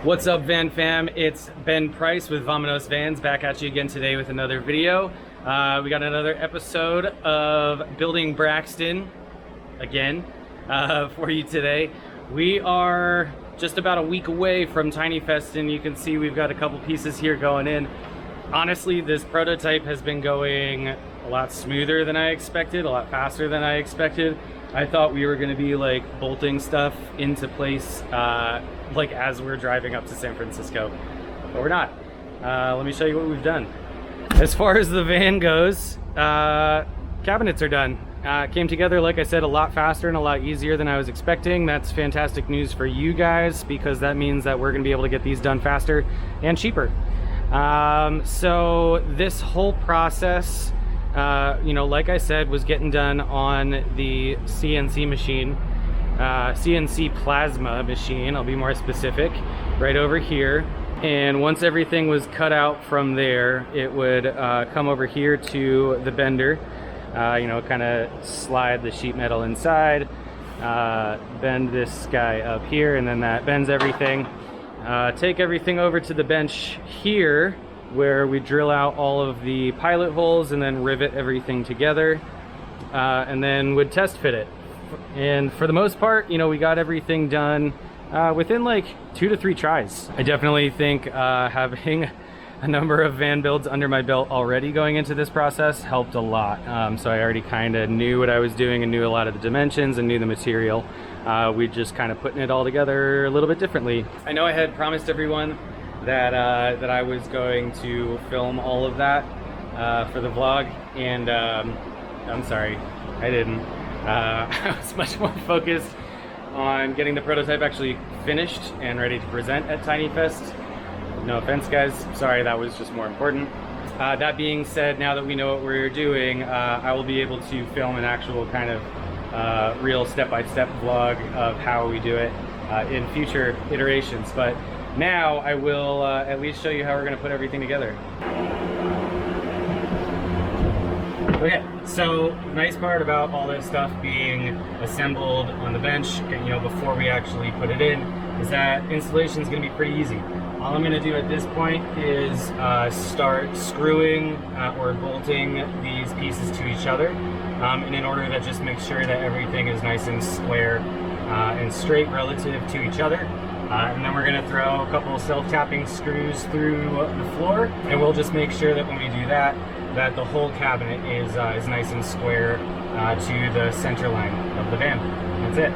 What's up, Van Fam? It's Ben Price with Vominos Vans, back at you again today with another video. We got another episode of Building Braxton again for you today. We are just about a week away from Tiny Fest, and you can see we've got a couple pieces here going in. Honestly, this prototype has been going a lot smoother than I expected, a lot faster than I expected. I thought we were going to be like bolting stuff into place like as we're driving up to San Francisco, but we're not. Let me show you what we've done. As far as the van goes, cabinets are done. Came together, like I said, a lot faster and a lot easier than I was expecting. That's fantastic news for you guys, because that means that we're going to be able to get these done faster and cheaper. So this whole process, you know, like I said, was getting done on the CNC machine, CNC plasma machine, I'll be more specific, right over here. And once everything was cut out from there, it would come over here to the bender, you know, kind of slide the sheet metal inside, bend this guy up here, and then that bends everything. Take everything over to the bench here, where we drill out all of the pilot holes and then rivet everything together, and then would test fit it. And for the most part, you know, we got everything done within like 2 to 3 tries. I definitely think having a number of van builds under my belt already going into this process helped a lot. So I already kind of knew what I was doing and knew a lot of the dimensions and knew the material. We just kind of putting it all together a little bit differently. I know I had promised everyone that that I was going to film all of that for the vlog, and I'm sorry, I didn't. I was much more focused on getting the prototype actually finished and ready to present at Tiny Fest. No offense, guys, sorry, that was just more important. That being said, now that we know what we're doing, I will be able to film an actual kind of real step-by-step vlog of how we do it in future iterations. But now I will at least show you how we're going to put everything together. Okay, so the nice part about all this stuff being assembled on the bench, you know, before we actually put it in, is that installation is going to be pretty easy. All I'm going to do at this point is start screwing or bolting these pieces to each other, and in order that just makes sure that everything is nice and square and straight relative to each other. And then we're going to throw a couple of self-tapping screws through the floor, and we'll just make sure that when we do that, that the whole cabinet is nice and square to the center line of the van. That's it.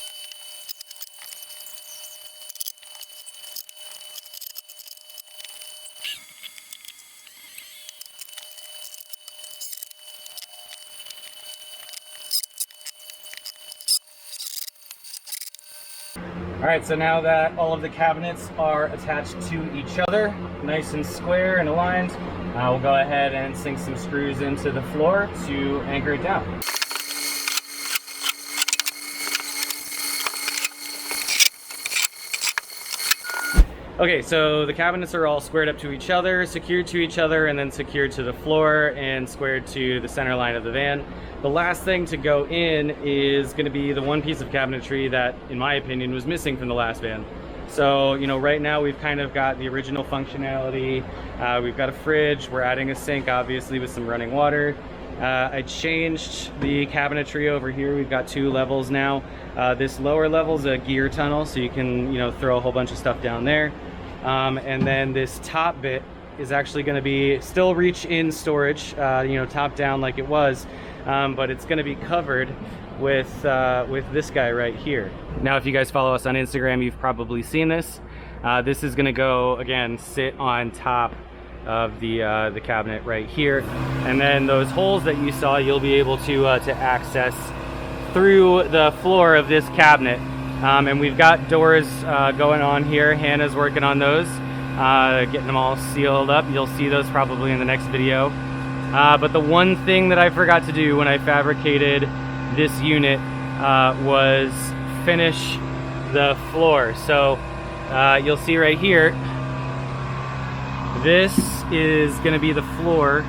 Alright, so now that all of the cabinets are attached to each other, nice and square and aligned, we'll go ahead and sink some screws into the floor to anchor it down. Okay, so the cabinets are all squared up to each other, secured to each other, and then secured to the floor and squared to the center line of the van. The last thing to go in is going to be the one piece of cabinetry that, in my opinion, was missing from the last van. So, you know, right now we've kind of got the original functionality. We've got a fridge, we're adding a sink, obviously, with some running water. I changed the cabinetry over here. We've got 2 levels now. This lower level is a gear tunnel, so you can, you know, throw a whole bunch of stuff down there. And then this top bit is actually going to be still reach in storage, you know, top down like it was, but it's going to be covered with this guy right here. Now, if you guys follow us on Instagram, you've probably seen this. This is going to go, again, sit on top of the cabinet right here, and then those holes that you saw, you'll be able to access through the floor of this cabinet. And we've got doors going on here. Hannah's working on those, getting them all sealed up. You'll see those probably in the next video. But the one thing that I forgot to do when I fabricated this unit was finish the floor. So you'll see right here, this is going to be the floor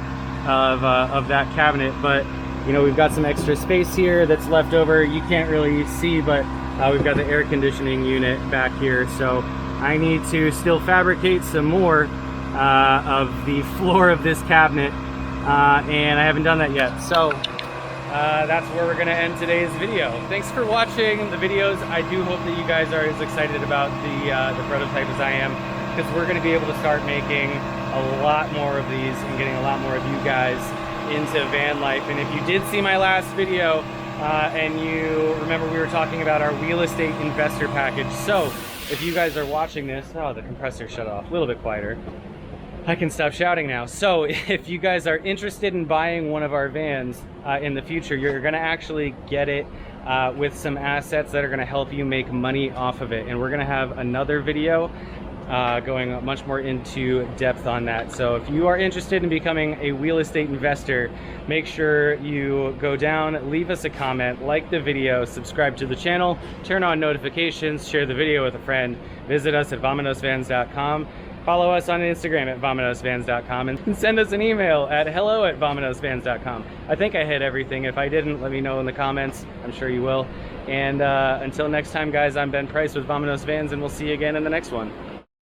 of that cabinet, but you know, we've got some extra space here that's left over. You can't really see, but we've got the air conditioning unit back here, so I need to still fabricate some more of the floor of this cabinet, and I haven't done that yet. So that's where we're gonna end today's video. Thanks for watching the videos. I do hope that you guys are as excited about the prototype as I am, because we're gonna be able to start making a lot more of these and getting a lot more of you guys into van life. And if you did see my last video, and you remember we were talking about our real estate investor package. So if you guys are watching this, oh, the compressor shut off, a little bit quieter. I can stop shouting now. So if you guys are interested in buying one of our vans in the future, you're gonna actually get it with some assets that are gonna help you make money off of it. And we're gonna have another video going much more into depth on that. So if you are interested in becoming a real estate investor, make sure you go down, leave us a comment, like the video, subscribe to the channel, turn on notifications, share the video with a friend, visit us at vominosvans.com. Follow us on Instagram at vominosvans.com, and send us an email at hello@vominosvans.com. I think I hit everything. If I didn't, let me know in the comments. I'm sure you will. And until next time, guys, I'm Ben Price with Vominos Vans, and we'll see you again in the next one.